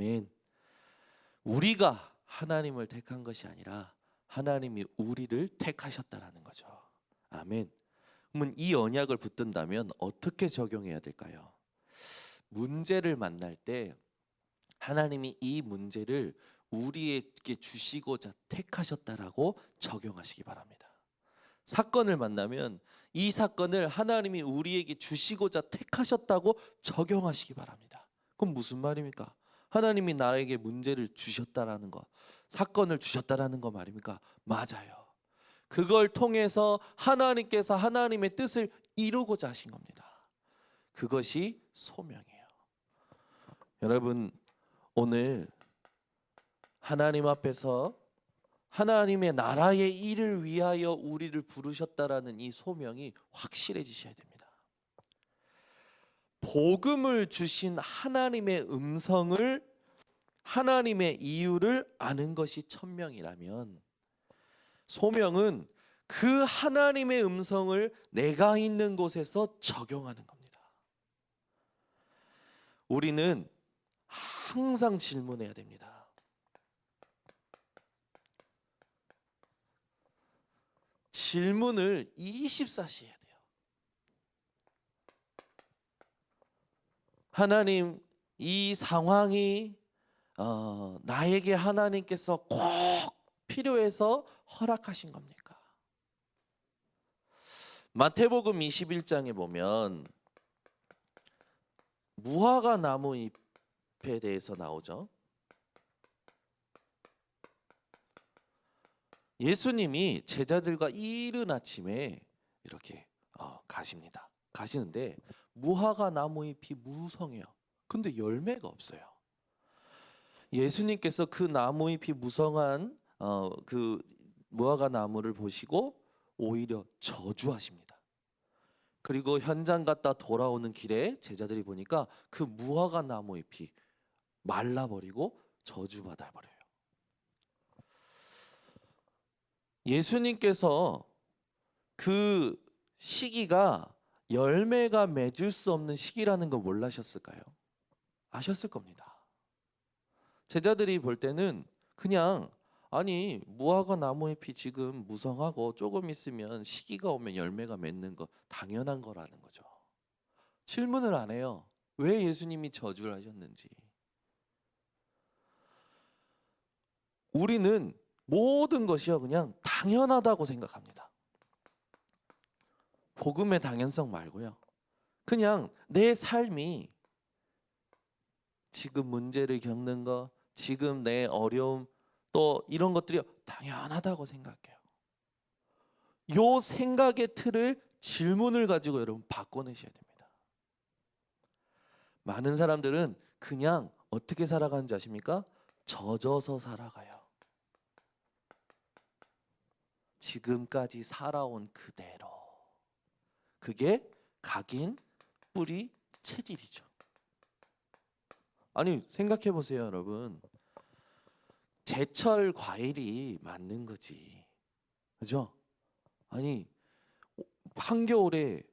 아멘. 우리가 하나님을 택한 것이 아니라 하나님이 우리를 택하셨다라는 거죠. 아멘. 그러면 이 언약을 붙든다면 어떻게 적용해야 될까요? 문제를 만날 때 하나님이 이 문제를 우리에게 주시고자 택하셨다라고 적용하시기 바랍니다. 사건을 만나면 이 사건을 하나님이 우리에게 주시고자 택하셨다고 적용하시기 바랍니다. 그럼 무슨 말입니까? 하나님이 나에게 문제를 주셨다라는 거, 사건을 주셨다라는 거 말입니까? 맞아요. 그걸 통해서 하나님께서 하나님의 뜻을 이루고자 하신 겁니다. 그것이 소명이에요. 여러분, 오늘 하나님 앞에서 하나님의 나라의 일을 위하여 우리를 부르셨다라는 이 소명이 확실해지셔야 됩니다. 복음을 주신 하나님의 음성을, 하나님의 이유를 아는 것이 천명이라면, 소명은 그 하나님의 음성을 내가 있는 곳에서 적용하는 겁니다. 우리는 항상 질문해야 됩니다. 질문을 24시 해야 돼요. 하나님, 이 상황이 나에게 하나님께서 꼭 필요해서 허락하신 겁니까? 마태복음 21장에 보면 무화과 나무 잎에 대해서 나오죠. 예수님이 제자들과 이른 아침에 이렇게 가십니다. 가시는데 무화과 나무 잎이 무성해요. 근데 열매가 없어요. 예수님께서 그 나무 잎이 무성한 그 무화과 나무를 보시고 오히려 저주하십니다. 그리고 현장 갔다 돌아오는 길에 제자들이 보니까 그 무화과 나무 잎이 말라버리고 저주받아 버려요. 예수님께서 그 시기가 열매가 맺을 수 없는 시기라는 거 몰라셨을까요? 아셨을 겁니다. 제자들이 볼 때는 그냥 아니 무화과 나무 잎이 지금 무성하고 조금 있으면 시기가 오면 열매가 맺는 거 당연한 거라는 거죠. 질문을 안 해요. 왜 예수님이 저주를 하셨는지. 우리는 모든 것이요 그냥 당연하다고 생각합니다. 복음의 당연성 말고요. 그냥 내 삶이 지금 문제를 겪는 거, 지금 내 어려움, 또 이런 것들이 당연하다고 생각해요. 요 생각의 틀을 질문을 가지고 여러분 바꿔내셔야 됩니다. 많은 사람들은 그냥 어떻게 살아가는지 아십니까? 젖어서 살아가요. 지금까지 살아온 그대로. 그게 각인, 뿌리, 체질이죠. 아니 생각해 보세요 여러분. 제철 과일이 맞는 거지. 그죠? 아니 한겨울에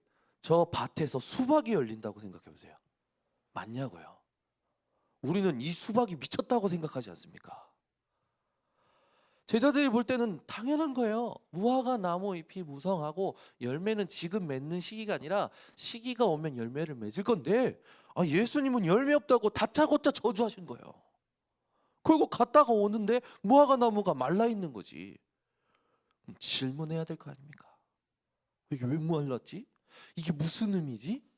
저 밭에서 수박이 열린다고 생각해 보세요. 맞냐고요? 우리는 이 수박이 미쳤다고 생각하지 않습니까? 제자들이 볼 때는 당연한 거예요. 무화과 나무 잎이 무성하고 열매는 지금 맺는 시기가 아니라 시기가 오면 열매를 맺을 건데 예수님은 열매 없다고 다짜고짜 저주하신 거예요. 그리고 갔다가 오는데 무화과 나무가 말라 있는 거지. 질문해야 될 거 아닙니까? 이게 왜 말랐지? 이게 무슨 의미지?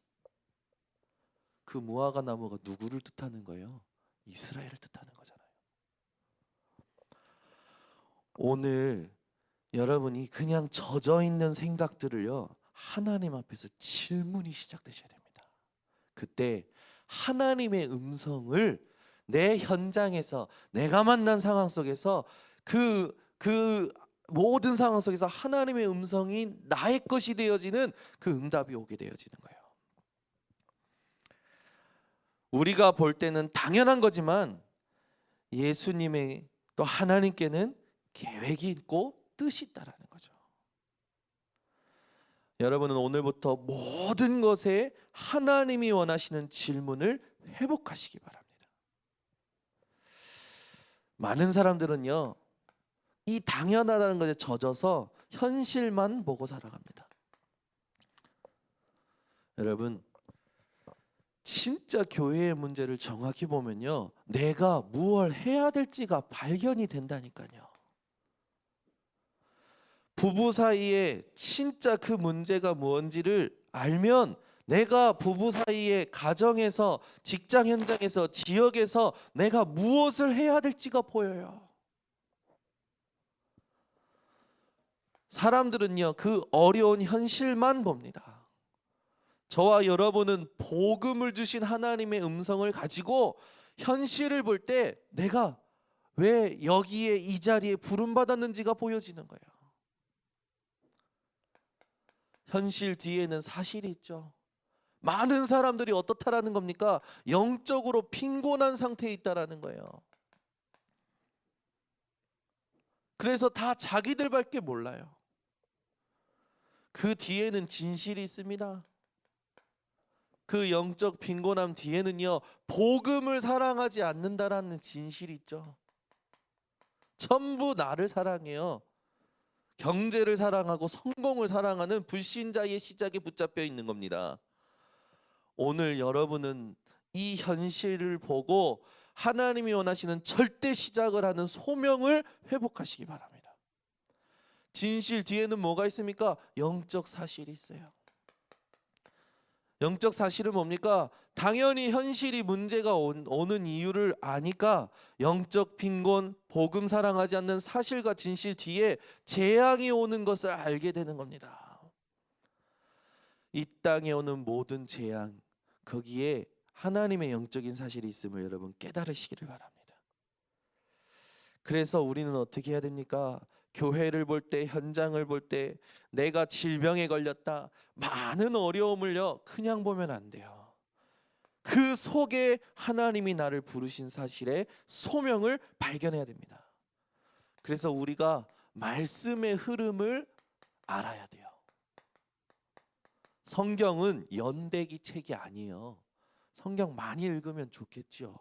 그 무화과 나무가 누구를 뜻하는 거예요? 이스라엘을 뜻하는 거잖아요. 오늘 여러분이 그냥 젖어 있는 생각들을요 하나님 앞에서 질문이 시작되셔야 됩니다. 그때 하나님의 음성을 내 현장에서 내가 만난 상황 속에서 그 모든 상황 속에서 하나님의 음성이 나의 것이 되어지는 그 응답이 오게 되어지는 거예요. 우리가 볼 때는 당연한 거지만 예수님의 또 하나님께는 계획이 있고 뜻이 있다라는 거죠. 여러분은 오늘부터 모든 것에 하나님이 원하시는 질문을 회복하시기 바랍니다. 많은 사람들은요, 이 당연하다는 것에 젖어서 현실만 보고 살아갑니다. 여러분, 진짜 교회의 문제를 정확히 보면요, 내가 무엇을 해야 될지가 발견이 된다니까요. 부부 사이에 진짜 그 문제가 뭔지를 알면 내가 부부 사이에 가정에서, 직장 현장에서, 지역에서 내가 무엇을 해야 될지가 보여요. 사람들은요, 그 어려운 현실만 봅니다. 저와 여러분은 복음을 주신 하나님의 음성을 가지고 현실을 볼 때 내가 왜 여기에 이 자리에 부름받았는지가 보여지는 거예요. 현실 뒤에는 사실이 있죠. 많은 사람들이 어떻다라는 겁니까? 영적으로 빈곤한 상태에 있다라는 거예요. 그래서 다 자기들밖에 몰라요. 그 뒤에는 진실이 있습니다. 그 영적 빈곤함 뒤에는요, 복음을 사랑하지 않는다라는 진실이 있죠. 전부 나를 사랑해요. 경제를 사랑하고 성공을 사랑하는 불신자의 시작에 붙잡혀 있는 겁니다. 오늘 여러분은 이 현실을 보고 하나님이 원하시는 절대 시작을 하는 소명을 회복하시기 바랍니다. 진실 뒤에는 뭐가 있습니까? 영적 사실이 있어요. 영적 사실은 뭡니까? 당연히 현실이 문제가 오는 이유를 아니까 영적 빈곤, 복음 사랑하지 않는 사실과 진실 뒤에 재앙이 오는 것을 알게 되는 겁니다. 이 땅에 오는 모든 재앙, 거기에 하나님의 영적인 사실이 있음을 여러분 깨달으시기를 바랍니다. 그래서 우리는 어떻게 해야 됩니까? 교회를 볼 때, 현장을 볼 때 내가 질병에 걸렸다, 많은 어려움을요 그냥 보면 안 돼요. 그 속에 하나님이 나를 부르신 사실의 소명을 발견해야 됩니다. 그래서 우리가 말씀의 흐름을 알아야 돼요. 성경은 연대기 책이 아니에요. 성경 많이 읽으면 좋겠죠.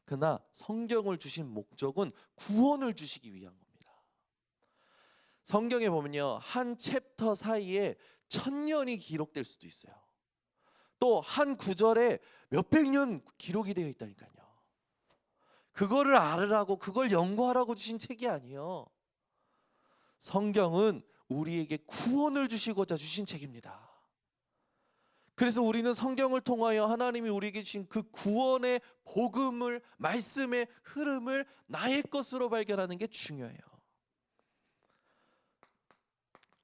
그러나 성경을 주신 목적은 구원을 주시기 위한 겁니다. 성경에 보면요, 한 챕터 사이에 1000년이 기록될 수도 있어요. 또 한 구절에 몇백 년 기록이 되어 있다니까요. 그거를 알으라고, 그걸 연구하라고 주신 책이 아니에요. 성경은 우리에게 구원을 주시고자 주신 책입니다. 그래서 우리는 성경을 통하여 하나님이 우리에게 주신 그 구원의 복음을, 말씀의 흐름을 나의 것으로 발견하는 게 중요해요.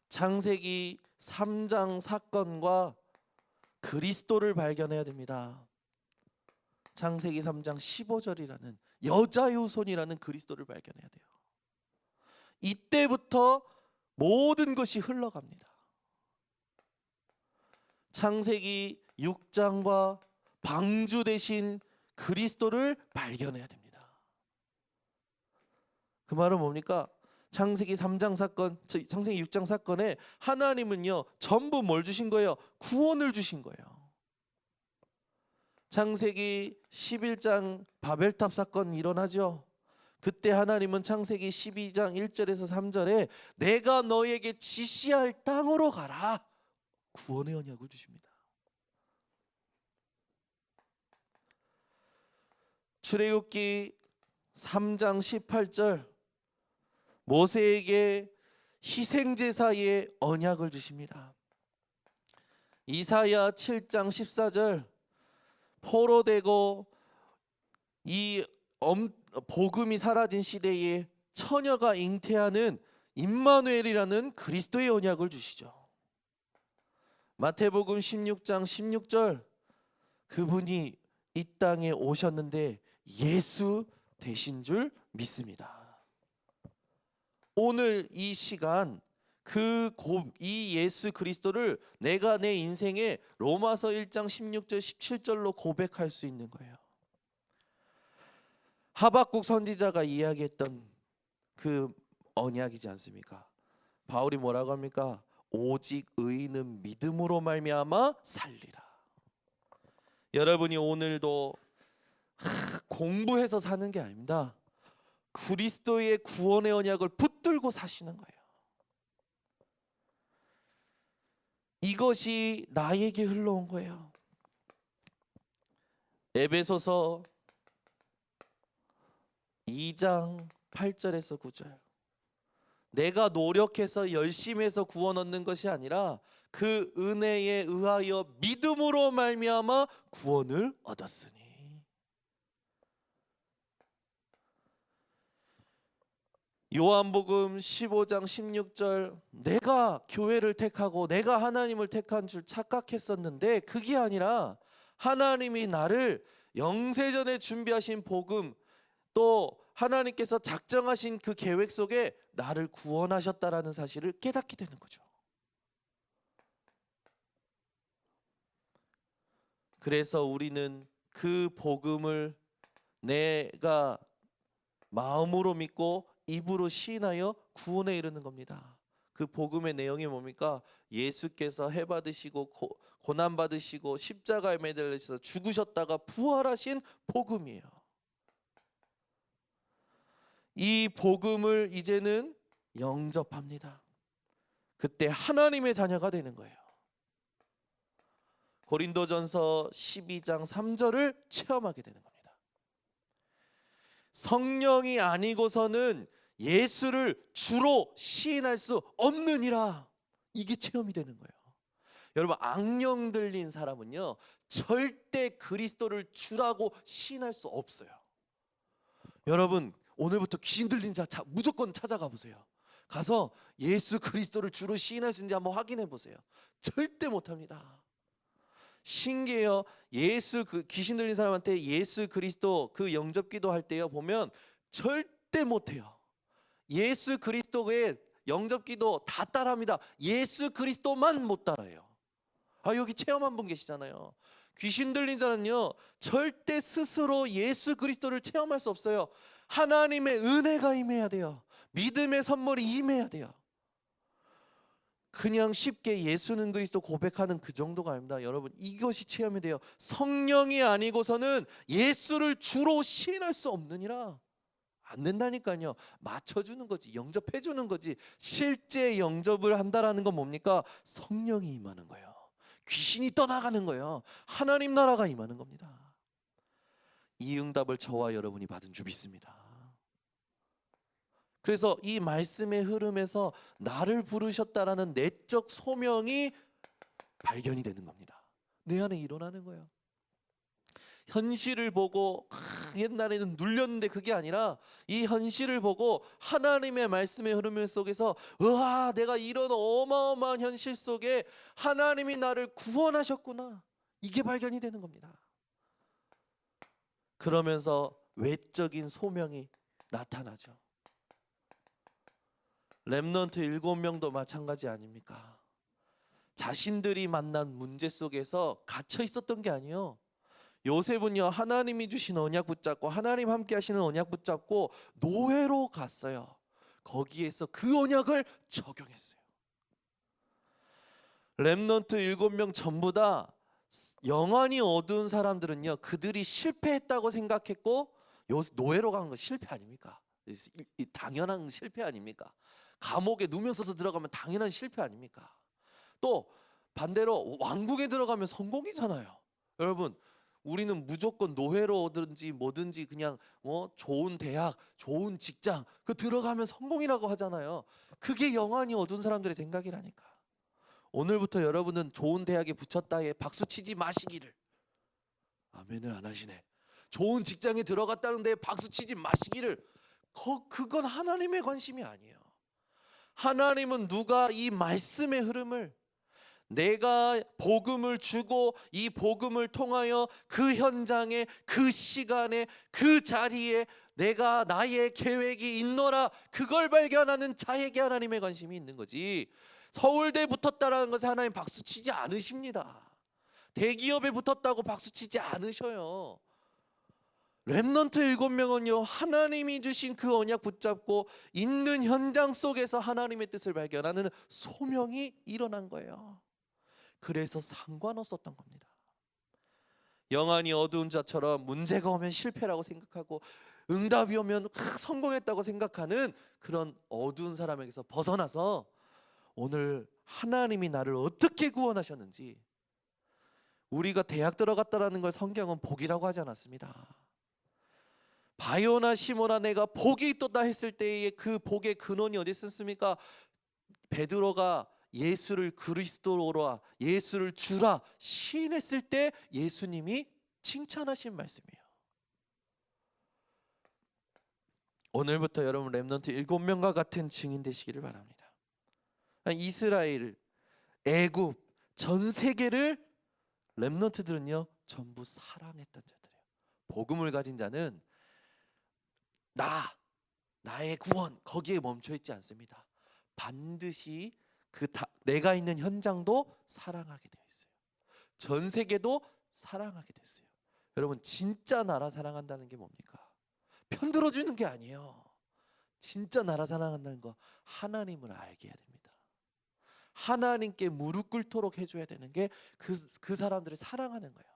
창세기 3장 사건과 그리스도를 발견해야 됩니다. 창세기 3장 15절이라는 여자의 후손이라는 그리스도를 발견해야 돼요. 이때부터 모든 것이 흘러갑니다. 창세기 6장과 방주 대신 그리스도를 발견해야 됩니다. 그 말은 뭡니까? 창세기 3장 사건, 창세기 6장 사건에 하나님은요 전부 뭘 주신 거예요? 구원을 주신 거예요. 창세기 11장 바벨탑 사건 일어나죠. 그때 하나님은 창세기 12장 1절에서 3절에 내가 너에게 지시할 땅으로 가라, 구원의 언약을 주십니다. 출애굽기 3장 18절 모세에게 희생제사의 언약을 주십니다. 이사야 7장 14절 포로되고 이 복음이 사라진 시대에 처녀가 잉태하는 임마누엘이라는 그리스도의 언약을 주시죠. 마태복음 16장 16절 그분이 이 땅에 오셨는데 예수 되신 줄 믿습니다. 오늘 이 시간 이 예수 그리스도를 내가 내 인생에 로마서 1장 16절 17절로 고백할 수 있는 거예요. 하박국 선지자가 이야기했던 그 언약이지 않습니까? 바울이 뭐라고 합니까? 오직 의인은 믿음으로 말미암아 살리라. 여러분이 오늘도 공부해서 사는 게 아닙니다. 그리스도의 구원의 언약을 붙들고 사시는 거예요. 이것이 나에게 흘러온 거예요. 에베소서 2장 8절에서 9절. 내가 노력해서 열심히 해서 구원 얻는 것이 아니라 그 은혜에 의하여 믿음으로 말미암아 구원을 얻었으니. 요한복음 15장 16절. 내가 교회를 택하고 내가 하나님을 택한 줄 착각했었는데 그게 아니라 하나님이 나를 영세전에 준비하신 복음, 또 하나님께서 작정하신 그 계획 속에 나를 구원하셨다라는 사실을 깨닫게 되는 거죠. 그래서 우리는 그 복음을 내가 마음으로 믿고 입으로 시인하여 구원에 이르는 겁니다. 그 복음의 내용이 뭡니까? 예수께서 해받으시고 고난 받으시고 십자가에 매달리셔서 죽으셨다가 부활하신 복음이에요. 이 복음을 이제는 영접합니다. 그때 하나님의 자녀가 되는 거예요. 고린도전서 12장 3절을 체험하게 되는 겁니다. 성령이 아니고서는 예수를 주로 시인할 수 없느니라. 이게 체험이 되는 거예요. 여러분, 악령 들린 사람은요 절대 그리스도를 주라고 시인할 수 없어요. 여러분, 오늘부터 귀신 들린 자 무조건 찾아가 보세요. 가서 예수 그리스도를 주로 시인할 수 있는지 한번 확인해 보세요. 절대 못합니다. 신기해요. 귀신 들린 사람한테 예수 그리스도 그 영접기도 할 때요 보면 절대 못해요. 예수 그리스도의 영접기도 다 따라합니다. 예수 그리스도만 못 따라해요. 여기 체험한 분 계시잖아요. 귀신 들린 자는요 절대 스스로 예수 그리스도를 체험할 수 없어요. 하나님의 은혜가 임해야 돼요. 믿음의 선물이 임해야 돼요. 그냥 쉽게 예수는 그리스도 고백하는 그 정도가 아닙니다. 여러분, 이것이 체험이 돼요. 성령이 아니고서는 예수를 주로 시인할 수 없느니라. 안 된다니까요. 맞춰주는 거지, 영접해주는 거지. 실제 영접을 한다라는 건 뭡니까? 성령이 임하는 거예요. 귀신이 떠나가는 거예요. 하나님 나라가 임하는 겁니다. 이 응답을 저와 여러분이 받은 줄 믿습니다. 그래서 이 말씀의 흐름에서 나를 부르셨다라는 내적 소명이 발견이 되는 겁니다. 내 안에 일어나는 거예요. 현실을 보고 옛날에는 눌렸는데 그게 아니라 이 현실을 보고 하나님의 말씀의 흐름 속에서 와, 내가 이런 어마어마한 현실 속에 하나님이 나를 구원하셨구나, 이게 발견이 되는 겁니다. 그러면서 외적인 소명이 나타나죠. 렘넌트 7명도 마찬가지 아닙니까? 자신들이 만난 문제 속에서 갇혀 있었던 게 아니에요. 요셉은요 하나님이 주신 언약 붙잡고 하나님 함께 하시는 언약 붙잡고 노예로 갔어요. 거기에서 그 언약을 적용했어요. 렘넌트 7명 전부 다 영안이 어두운 사람들은요 그들이 실패했다고 생각했고, 노예로 간 거 실패 아닙니까? 당연한 실패 아닙니까? 감옥에 누명 써서 들어가면 당연한 실패 아닙니까? 또 반대로 왕궁에 들어가면 성공이잖아요. 여러분, 우리는 무조건 노예로 오든지 뭐든지 그냥 좋은 대학, 좋은 직장 그 들어가면 성공이라고 하잖아요. 그게 영안이 어두운 사람들의 생각이라니까. 오늘부터 여러분은 좋은 대학에 붙였다에 박수 치지 마시기를. 아멘을 안 하시네. 좋은 직장에 들어갔다는 데 박수 치지 마시기를. 그건 하나님의 관심이 아니에요. 하나님은 누가 이 말씀의 흐름을, 내가 복음을 주고 이 복음을 통하여 그 현장에, 그 시간에, 그 자리에 내가 나의 계획이 있노라, 그걸 발견하는 자에게 하나님의 관심이 있는 거지. 서울대에 붙었다라는 것에 하나님 박수 치지 않으십니다. 대기업에 붙었다고 박수 치지 않으셔요. 렘넌트 7명은요 하나님이 주신 그 언약 붙잡고 있는 현장 속에서 하나님의 뜻을 발견하는 소명이 일어난 거예요. 그래서 상관없었던 겁니다. 영안이 어두운 자처럼 문제가 오면 실패라고 생각하고 응답이 오면 성공했다고 생각하는 그런 어두운 사람에게서 벗어나서 오늘 하나님이 나를 어떻게 구원하셨는지, 우리가 대학 들어갔다라는 걸 성경은 복이라고 하지 않았습니다. 바요나 시모나 내가 복이 있도다 했을 때에 그 복의 근원이 어디 있었습니까? 베드로가 예수를 그리스도로라, 예수를 주라 시인했을 때 예수님이 칭찬하신 말씀이에요. 오늘부터 여러분 렘넌트 7명과 같은 증인 되시기를 바랍니다. 이스라엘, 애굽, 전 세계를 렘넌트들은요 전부 사랑했던 자들이에요. 복음을 가진 자는 나의 구원 거기에 멈춰 있지 않습니다. 반드시 내가 있는 현장도 사랑하게 되어 있어요. 전 세계도 사랑하게 됐어요. 여러분 진짜 나라 사랑한다는 게 뭡니까? 편들어 주는 게 아니에요. 진짜 나라 사랑한다는 거 하나님을 알게 해야 됩니다. 하나님께 무릎 꿇도록 해줘야 되는 게 그 사람들을 사랑하는 거예요.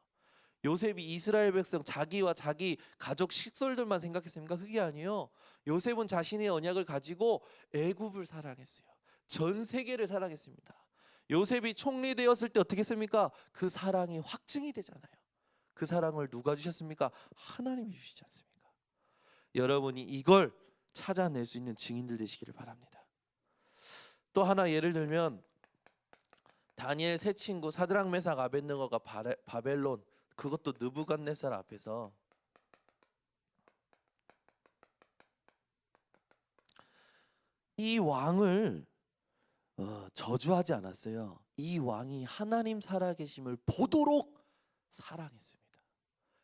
요셉이 이스라엘 백성 자기와 자기 가족 식솔들만 생각했습니까? 그게 아니에요. 요셉은 자신의 언약을 가지고 애굽을 사랑했어요. 전 세계를 사랑했습니다. 요셉이 총리 되었을 때 어떻게 했습니까? 그 사랑이 확증이 되잖아요. 그 사랑을 누가 주셨습니까? 하나님이 주시지 않습니까? 여러분이 이걸 찾아낼 수 있는 증인들 되시기를 바랍니다. 또 하나 예를 들면 다니엘 세 친구 사드락 메삭 아벳느고가 바벨론, 그것도 느부갓네살 앞에서 이 왕을 저주하지 않았어요. 이 왕이 하나님 살아계심을 보도록 사랑했습니다.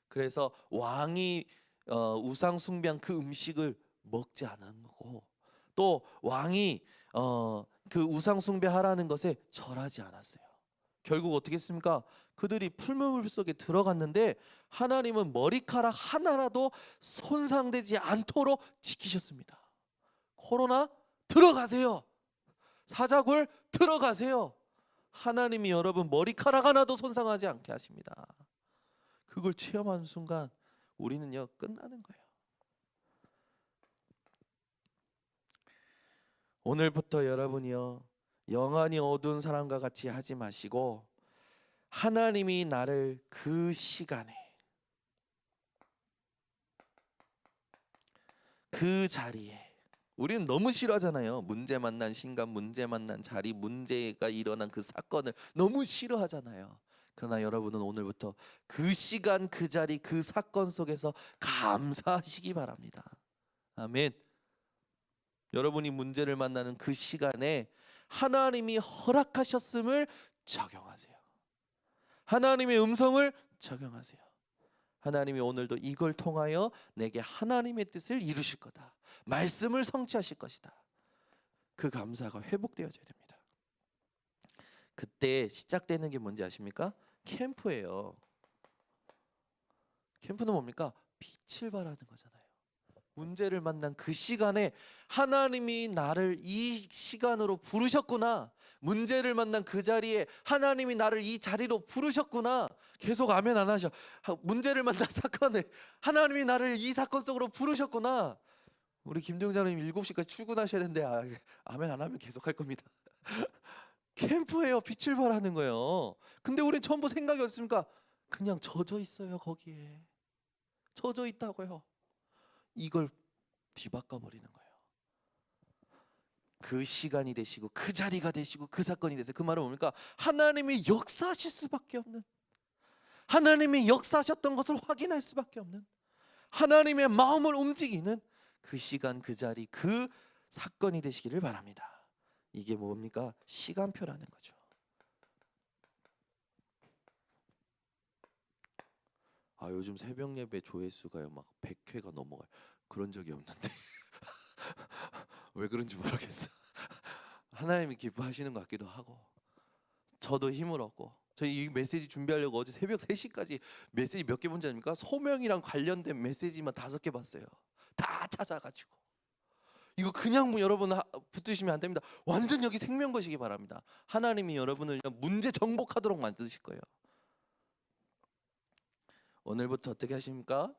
그래서 왕이 우상 숭배한 그 음식을 먹지 않았고, 또 왕이 그 우상 숭배하라는 것에 절하지 않았어요. 결국 어떻게 했습니까? 그들이 풀무불 속에 들어갔는데 하나님은 머리카락 하나라도 손상되지 않도록 지키셨습니다. 코로나 들어가세요. 사자굴 들어가세요. 하나님이 여러분 머리카락 하나도 손상하지 않게 하십니다. 그걸 체험하는 순간 우리는요 끝나는 거예요. 오늘부터 여러분이요 영안이 어두운 사람과 같이 하지 마시고 하나님이 나를 그 시간에 그 자리에, 우리는 너무 싫어하잖아요. 문제 만난 신간, 문제 만난 자리, 문제가 일어난 그 사건을 너무 싫어하잖아요. 그러나 여러분은 오늘부터 그 시간, 그 자리, 그 사건 속에서 감사하시기 바랍니다. 아멘. 여러분이 문제를 만나는 그 시간에 하나님이 허락하셨음을 적용하세요. 하나님의 음성을 적용하세요. 하나님이 오늘도 이걸 통하여 내게 하나님의 뜻을 이루실 거다. 말씀을 성취하실 것이다. 그 감사가 회복되어져야 됩니다. 그때 시작되는 게 뭔지 아십니까? 캠프예요. 캠프는 뭡니까? 빛을 발하는 거잖아요. 문제를 만난 그 시간에 하나님이 나를 이 시간으로 부르셨구나. 문제를 만난 그 자리에 하나님이 나를 이 자리로 부르셨구나. 계속 아멘 안 하셔. 문제를 만난 사건에 하나님이 나를 이 사건 속으로 부르셨구나. 우리 김정자님 7시까지 출근하셔야 되는데 아멘 안 하면 계속 할 겁니다. 캠프예요. 빛을 발하는 거예요. 근데 우린 전부 생각이 없습니까? 그냥 젖어 있어요. 거기에 젖어 있다고요. 이걸 뒤바꿔 버리는 거예요. 그 시간이 되시고 그 자리가 되시고 그 사건이 되세요. 그 말은 뭡니까? 하나님이 역사하실 수밖에 없는, 하나님이 역사하셨던 것을 확인할 수밖에 없는, 하나님의 마음을 움직이는 그 시간, 그 자리, 그 사건이 되시기를 바랍니다. 이게 뭡니까? 시간표라는 거죠. 요즘 새벽 예배 조회수가요 막 100회가 넘어가요. 그런 적이 없는데 왜 그런지 모르겠어. 하나님이 기뻐하시는 것 같기도 하고 저도 힘을 얻고, 저희 이 메시지 준비하려고 어제 새벽 3시까지 메시지 몇 개 본지 아닙니까? 소명이랑 관련된 메시지만 5개 봤어요. 다 찾아가지고. 이거 그냥 여러분 붙으시면 안 됩니다. 완전 여기 생명 거시기 바랍니다. 하나님이 여러분을 문제 정복하도록 만드실 거예요. 오늘부터 어떻게 하십니까?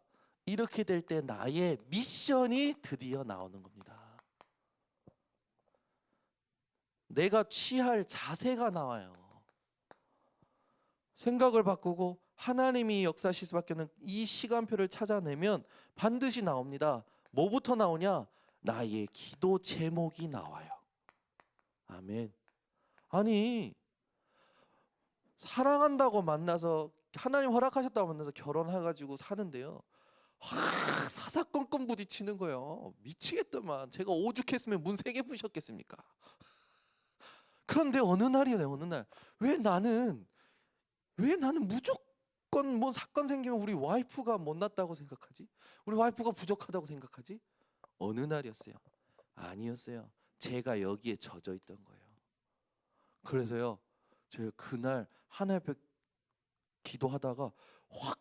이렇게 될 때 나의 미션이 드디어 나오는 겁니다. 내가 취할 자세가 나와요. 생각을 바꾸고 하나님이 역사하실 수밖에 없는 이 시간표를 찾아내면 반드시 나옵니다. 뭐부터 나오냐? 나의 기도 제목이 나와요. 아멘. 아니, 사랑한다고 만나서, 하나님 허락하셨다고 만나서 결혼해가지고 사는데요, 사사건건 부딪히는 거예요. 미치겠더만. 제가 오죽했으면 문 3개 부셨겠습니까? 그런데 어느 날이에요. 어느 날 왜 나는 무조건 뭐 사건 생기면 우리 와이프가 못났다고 생각하지? 우리 와이프가 부족하다고 생각하지? 어느 날이었어요? 아니었어요. 제가 여기에 젖어 있던 거예요. 그래서요, 제가 그날 하나님 앞에 기도하다가 확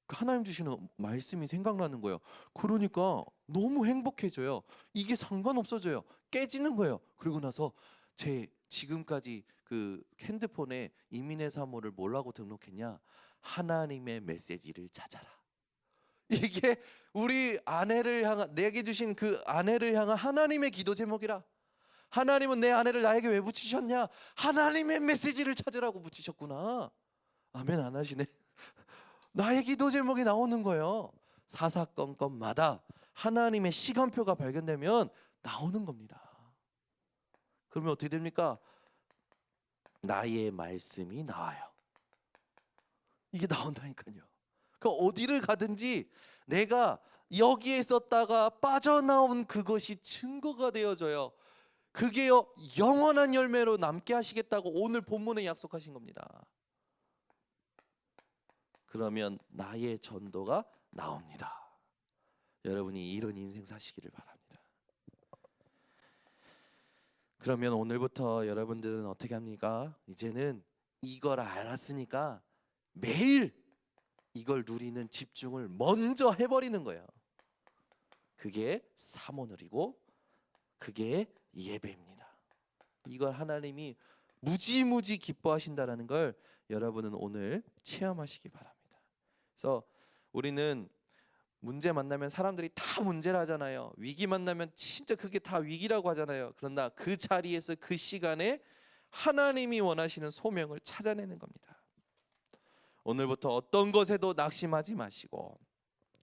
하나님 주시는 말씀이 생각나는 거예요. 그러니까 너무 행복해져요. 이게 상관없어져요. 깨지는 거예요. 그리고 나서 제 지금까지 그 핸드폰에 이민의 사모를 뭐라고 등록했냐? 하나님의 메시지를 찾아라. 이게 우리 아내를 향한, 내게 주신 그 아내를 향한 하나님의 기도 제목이라. 하나님은 내 아내를 나에게 왜 붙이셨냐? 하나님의 메시지를 찾으라고 붙이셨구나. 아멘 안 하시네. 나의 기도 제목이 나오는 거예요. 사사건건마다 하나님의 시간표가 발견되면 나오는 겁니다. 그러면 어떻게 됩니까? 나의 말씀이 나와요. 이게 나온다니까요. 그러니까 어디를 가든지 내가 여기에 있었다가 빠져나온 그것이 증거가 되어져요. 그게요, 영원한 열매로 남게 하시겠다고 오늘 본문에 약속하신 겁니다. 그러면 나의 전도가 나옵니다. 여러분이 이런 인생 사시기를 바랍니다. 그러면 오늘부터 여러분들은 어떻게 합니까? 이제는 이걸 알았으니까 매일 이걸 누리는 집중을 먼저 해버리는 거예요. 그게 사모늘이고 그게 예배입니다. 이걸 하나님이 무지무지 기뻐하신다라는 걸 여러분은 오늘 체험하시기 바랍니다. 그래서 우리는 문제 만나면 사람들이 다 문제를 하잖아요. 위기 만나면 진짜 그게 다 위기라고 하잖아요. 그러나 그 자리에서 그 시간에 하나님이 원하시는 소명을 찾아내는 겁니다. 오늘부터 어떤 것에도 낙심하지 마시고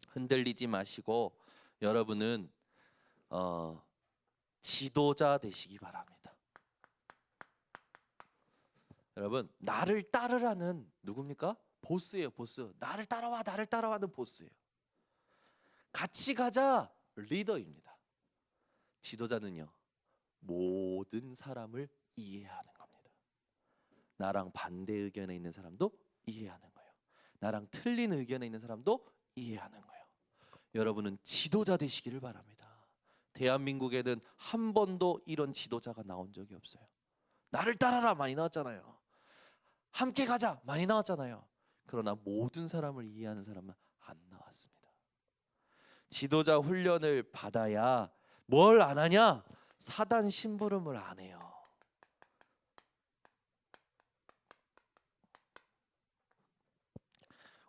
흔들리지 마시고 여러분은 지도자 되시기 바랍니다. 여러분, 나를 따르라는 누굽니까? 보스예요. 보스. 나를 따라와는 보스예요. 같이 가자, 리더입니다. 지도자는요, 모든 사람을 이해하는 겁니다. 나랑 반대 의견에 있는 사람도 이해하는 거예요. 나랑 틀린 의견에 있는 사람도 이해하는 거예요. 여러분은 지도자 되시기를 바랍니다. 대한민국에는 한 번도 이런 지도자가 나온 적이 없어요. 나를 따라라 많이 나왔잖아요. 함께 가자 많이 나왔잖아요. 그러나 모든 사람을 이해하는 사람은 안 나왔습니다. 지도자 훈련을 받아야 뭘 안 하냐? 사단 심부름을 안 해요.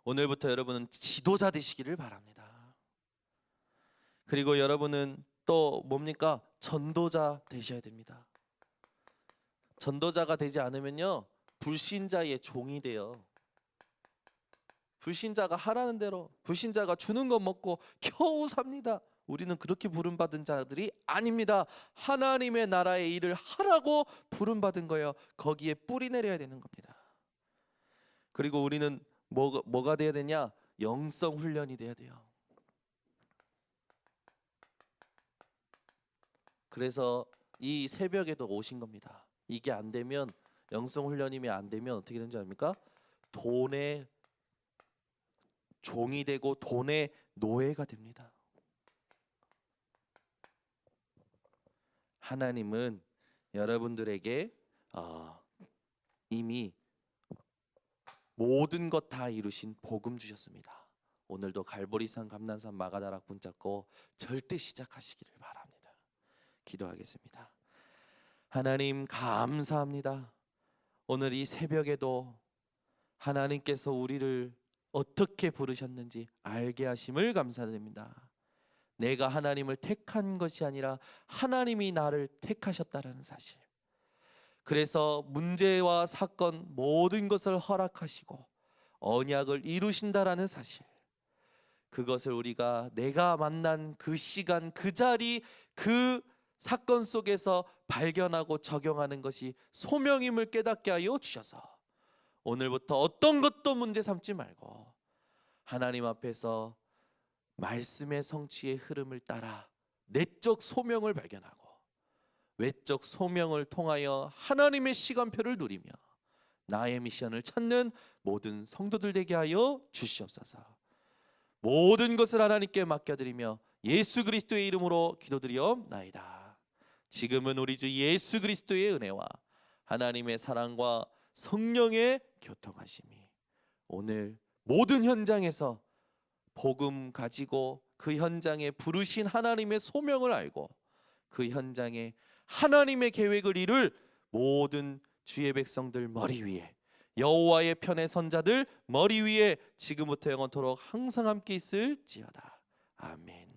오늘부터 여러분은 지도자 되시기를 바랍니다. 그리고 여러분은 또 뭡니까? 전도자 되셔야 됩니다. 전도자가 되지 않으면요, 불신자의 종이 돼요. 불신자가 하라는 대로, 불신자가 주는 것 먹고 겨우 삽니다. 우리는 그렇게 부름받은 자들이 아닙니다. 하나님의 나라의 일을 하라고 부름받은 거예요. 거기에 뿌리 내려야 되는 겁니다. 그리고 우리는 뭐가 돼야 되냐? 영성 훈련이 돼야 돼요. 그래서 이 새벽에도 오신 겁니다. 이게 안 되면, 영성 훈련이 안 되면 어떻게 되는 줄 압니까? 돈의 종이 되고 돈의 노예가 됩니다. 하나님은 여러분들에게 이미 모든 것 다 이루신 복음 주셨습니다. 오늘도 갈보리산, 감난산, 마가다락 붙잡고 절대 시작하시기를 바랍니다. 기도하겠습니다. 하나님 감사합니다. 오늘 이 새벽에도 하나님께서 우리를 어떻게 부르셨는지 알게 하심을 감사드립니다. 내가 하나님을 택한 것이 아니라 하나님이 나를 택하셨다라는 사실. 그래서 문제와 사건 모든 것을 허락하시고 언약을 이루신다라는 사실. 그것을 우리가 내가 만난 그 시간, 그 자리, 그 사건 속에서 발견하고 적용하는 것이 소명임을 깨닫게 하여 주셔서 오늘부터 어떤 것도 문제 삼지 말고 하나님 앞에서 말씀의 성취의 흐름을 따라 내적 소명을 발견하고 외적 소명을 통하여 하나님의 시간표를 누리며 나의 미션을 찾는 모든 성도들 되게 하여 주시옵소서. 모든 것을 하나님께 맡겨드리며 예수 그리스도의 이름으로 기도드리옵나이다. 지금은 우리 주 예수 그리스도의 은혜와 하나님의 사랑과 성령의 교통하심이 오늘 모든 현장에서 복음 가지고 그 현장에 부르신 하나님의 소명을 알고 그 현장에 하나님의 계획을 이룰 모든 주의 백성들 머리 위에, 여호와의 편에 선 자들 머리 위에 지금부터 영원토록 항상 함께 있을지어다. 아멘.